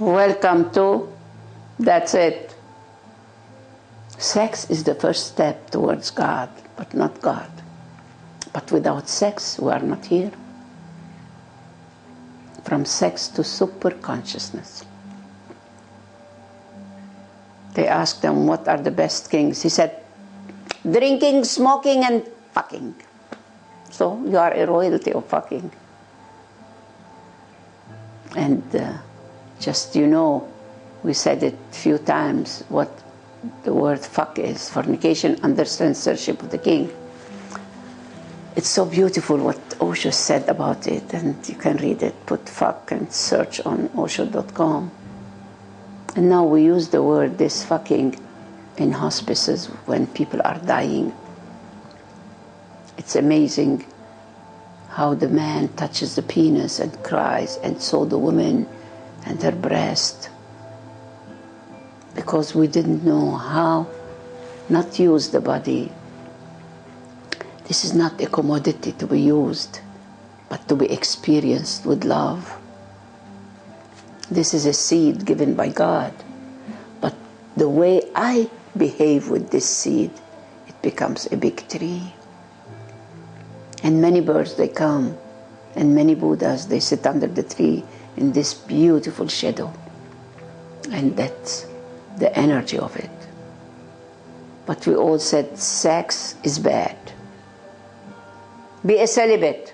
Welcome to, that's it. Sex is the first step towards God, but not God. But without sex, we are not here. From sex to super consciousness. They asked him, what are the best kings? He said, drinking, smoking, and fucking. So you are a royalty of fucking. And just, we said it a few times, what the word fuck is, fornication under censorship of the king. It's so beautiful what Osho said about it, and you can read it, put fuck and search on osho.com. And now we use the word, this fucking, in hospices when people are dying. It's amazing how the man touches the penis and cries, and so the woman and her breast, because we didn't know how not use the body. This is not a commodity to be used, but to be experienced with love. This is a seed given by God, but the way I behave with this seed, it becomes a big tree. And many birds, they come, and many Buddhas, they sit under the tree in this beautiful shadow. And that's the energy of it. But we all said sex is bad. Be a celibate.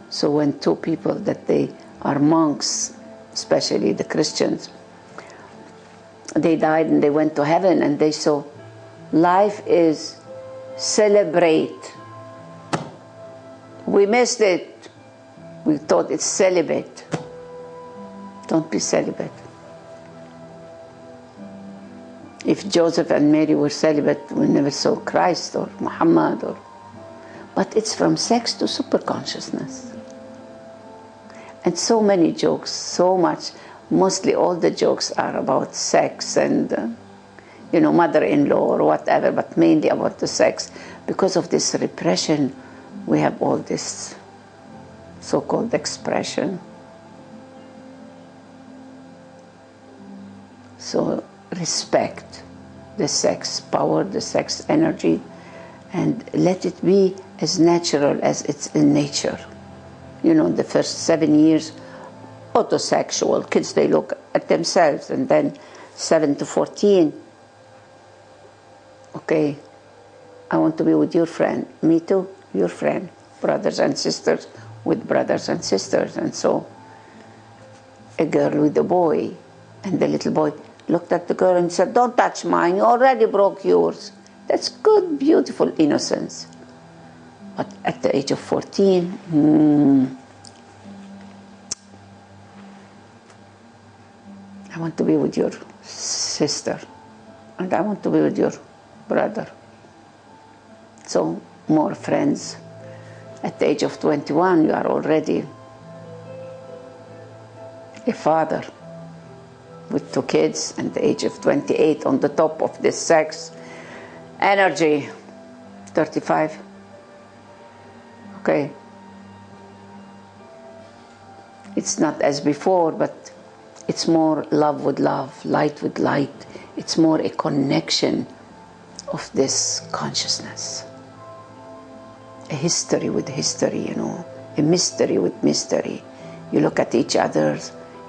So when two people that they are monks, especially the Christians, they died and they went to heaven, and they saw life is celebrate. We missed it. We thought it's celibate. Don't be celibate. If Joseph and Mary were celibate, we never saw Christ or Muhammad. But it's from sex to superconsciousness. And so many jokes, so much. Mostly all the jokes are about sex and, mother-in-law or whatever, but mainly about the sex. Because of this repression, we have all this so-called expression. So respect the sex power, the sex energy, and let it be as natural as it's in nature. The first 7 years, autosexual, kids, they look at themselves, and then 7 to 14, okay, I want to be with your friend, me too, your friend, brothers and sisters with brothers and sisters. And so a girl with a boy, and the little boy looked at the girl and said, don't touch mine, you already broke yours. That's good, beautiful innocence. But at the age of 14, I want to be with your sister, and I want to be with your brother. So more friends. At the age of 21, you are already a father with 2 kids, and the age of 28, on the top of this sex energy, 35. Okay. It's not as before, but it's more love with love, light with light. It's more a connection of this consciousness. A history with history, a mystery with mystery. You look at each other,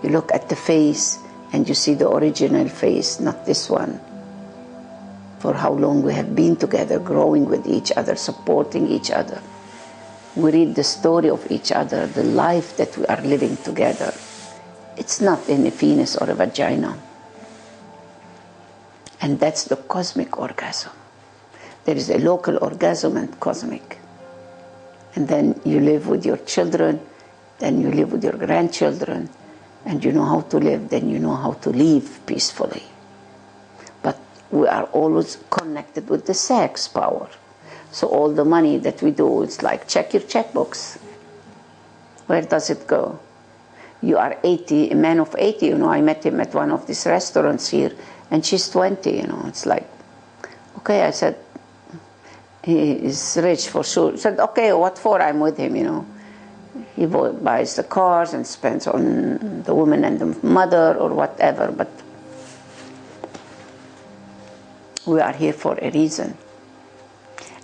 you look at the face, and you see the original face, not this one. For how long we have been together, growing with each other, supporting each other. We read the story of each other, the life that we are living together. It's not in a penis or a vagina. And that's the cosmic orgasm. There is a local orgasm and cosmic. And then you live with your children, then you live with your grandchildren, and you know how to live, then you know how to live peacefully. But we are always connected with the sex power. So all the money that we do, it's like, check your checkbooks. Where does it go? You are 80, a man of 80, I met him at one of these restaurants here, and she's 20, it's like, okay, I said, he is rich for sure. He said, okay, what for? I'm with him, He buys the cars and spends on the woman and the mother or whatever, but we are here for a reason.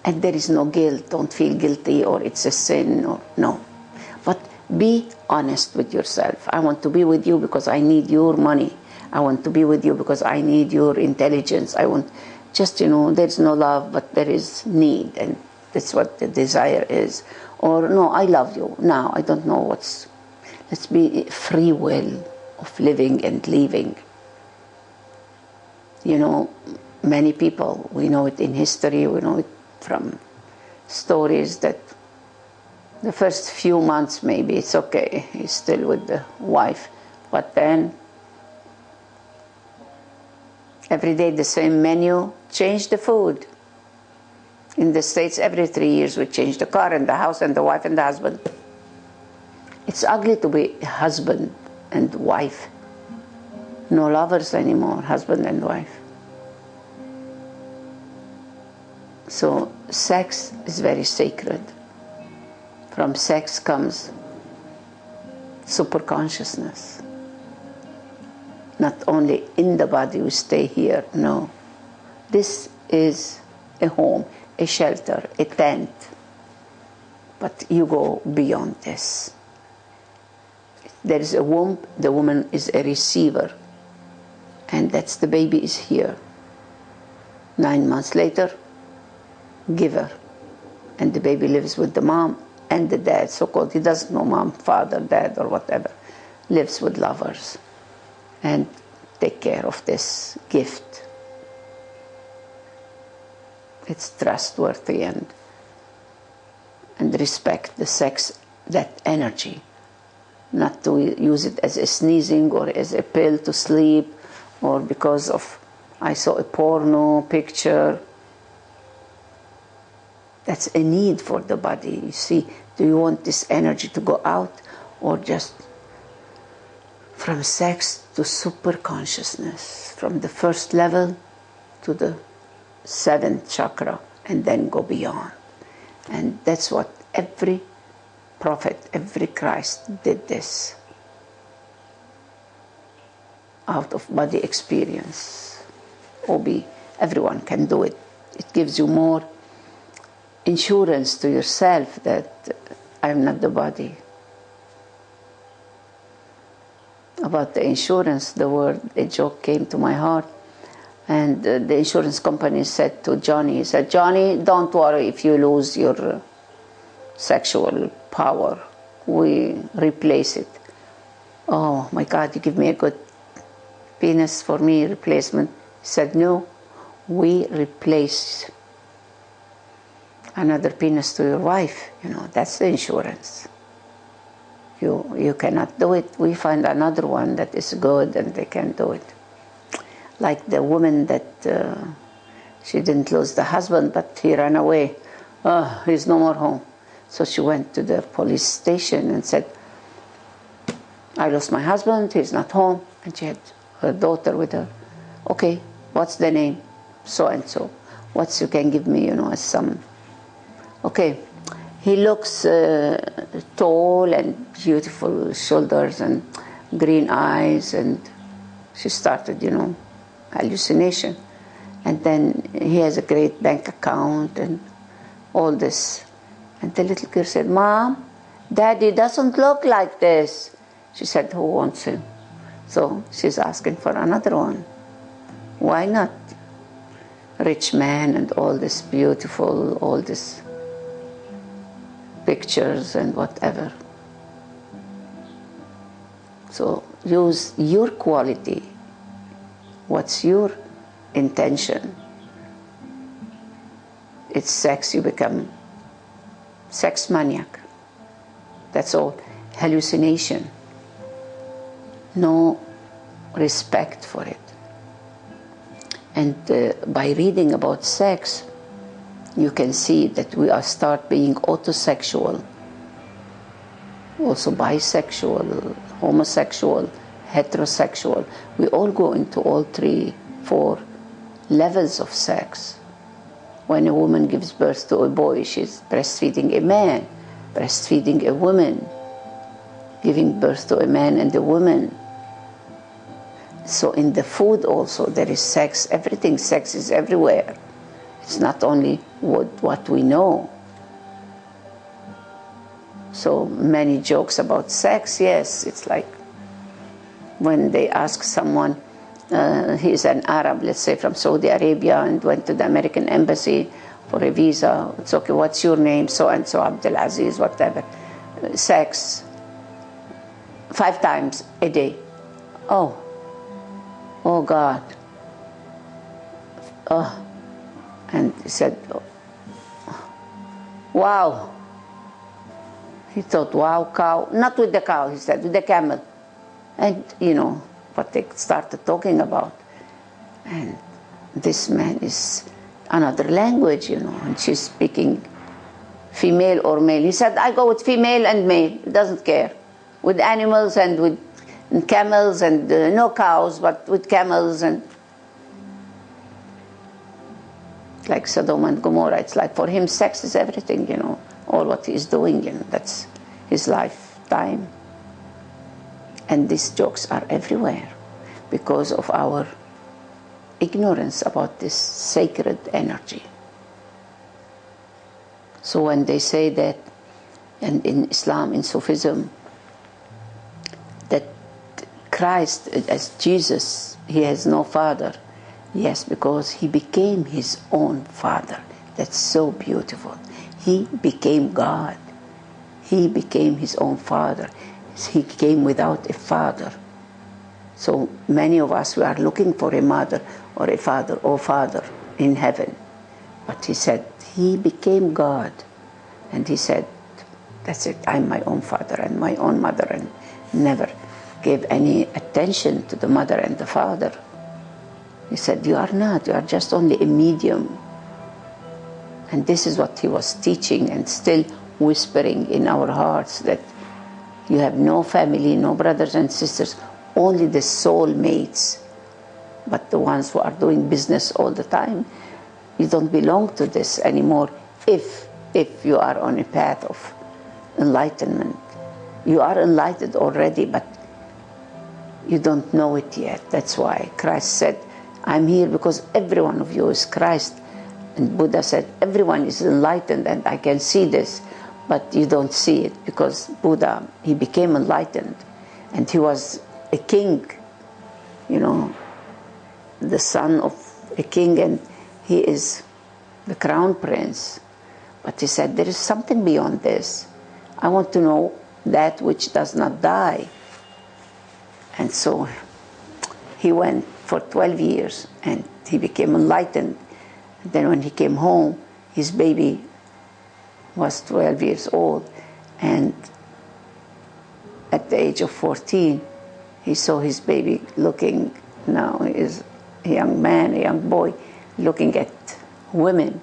And there is no guilt. Don't feel guilty or it's a sin or no. But be honest with yourself. I want to be with you because I need your money. I want to be with you because I need your intelligence. I want just, there's no love, but there is need, and that's what the desire is. Or no, I love you. Now, I don't know let's be free will of living and leaving. Many people, we know it in history, we know it from stories that the first few months maybe it's okay, he's still with the wife, but then every day the same menu, change the food. In the States, every 3 years we change the car and the house and the wife and the husband. It's ugly to be husband and wife. No lovers anymore, husband and wife. So sex is very sacred. From sex comes superconsciousness. Not only in the body we stay here, no. This is a home, a shelter, a tent. But you go beyond this. There is a womb, the woman is a receiver. And that's the baby is here. 9 months later, giver. And the baby lives with the mom and the dad, so-called. He doesn't know mom, father, dad, or whatever. Lives with lovers. And take care of this gift. It's trustworthy and respect the sex, that energy. Not to use it as a sneezing or as a pill to sleep or because of I saw a porno picture. That's a need for the body. You see, do you want this energy to go out or just from sex to super consciousness, from the first level to the 7th chakra and then go beyond? And that's what every prophet, every Christ did this. Out of body experience. Everyone can do it. It gives you more insurance to yourself that I'm not the body. About the insurance, a joke came to my heart. And the insurance company said to Johnny, Johnny, don't worry if you lose your sexual power. We replace it. Oh my God, you give me a good penis for me, replacement. He said, no, we replace another penis to your wife. That's the insurance. You cannot do it. We find another one that is good and they can do it. Like the woman that she didn't lose the husband, but he ran away. Oh, he's no more home. So she went to the police station and said, I lost my husband, he's not home. And she had her daughter with her. Okay, what's the name? So and so. What you can give me, as some. Okay, he looks tall and beautiful shoulders and green eyes, and she started, hallucination. And then he has a great bank account and all this. And the little girl said, Mom, Daddy doesn't look like this. She said, who wants him? So she's asking for another one. Why not? Rich man and all this beautiful, all this pictures and whatever. So use your quality. What's your intention? It's sex, you become sex maniac. That's all. Hallucination. No respect for it. And by reading about sex, you can see that we start being autosexual, also bisexual, homosexual, heterosexual. We all go into all 3, 4 levels of sex. When a woman gives birth to a boy, she's breastfeeding a man, breastfeeding a woman. giving birth to a man and a woman. So in the food also there is sex. Everything, sex is everywhere. It's not only what we know. So many jokes about sex, yes. It's like when they ask someone, he's an Arab, let's say from Saudi Arabia, and went to the American embassy for a visa. It's okay, what's your name? So and so, Abdulaziz, whatever. Sex, 5 times a day. Oh God. And he said, wow. He thought, wow, cow. Not with the cow, he said, with the camel. And, you know, what they started talking about. And this man is another language, you know, and she's speaking female or male. He said, I go with female and male. He doesn't care. With animals and with camels and no cows, but with camels and like Sodom and Gomorrah. It's like for him, sex is everything, you know, all what he's doing, you know, that's his lifetime. And these jokes are everywhere because of our ignorance about this sacred energy. So when they say that, and in Islam, in Sufism, that Christ, as Jesus, he has no father. Yes, because he became his own father. That's so beautiful. He became God. He became his own father. He came without a father. So many of us, we are looking for a mother or a father or father in heaven. But he said, he became God. And he said, that's it, I'm my own father and my own mother, and never gave any attention to the mother and the father. He said, you are not, you are just only a medium. And this is what he was teaching and still whispering in our hearts, that you have no family, no brothers and sisters, only the soul mates. But the ones who are doing business all the time, you don't belong to this anymore if you are on a path of enlightenment. You are enlightened already, but you don't know it yet. That's why Christ said, I'm here because every one of you is Christ. And Buddha said, everyone is enlightened and I can see this, but you don't see it, because Buddha, he became enlightened and he was a king, you know, the son of a king, and he is the crown prince. But he said, there is something beyond this. I want to know that which does not die. And so he went for 12 years and he became enlightened. And then when he came home, his baby was 12 years old, and at the age of 14, he saw his baby looking, now he is a young man, a young boy, looking at women.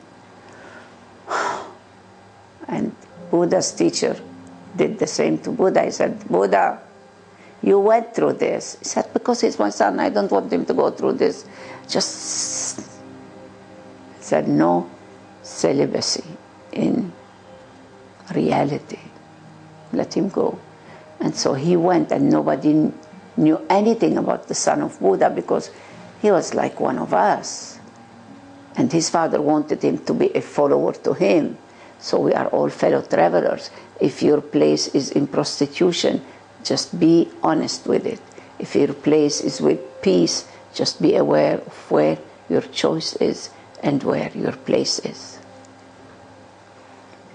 And Buddha's teacher did the same to Buddha. He said, Buddha, you went through this. He said, because he's my son, I don't want him to go through this. Just, he said, no celibacy in reality. Let him go. And so he went, and nobody knew anything about the son of Buddha, because he was like one of us. And his father wanted him to be a follower to him. So we are all fellow travelers. If your place is in prostitution, just be honest with it. If your place is with peace, just be aware of where your choice is and where your place is.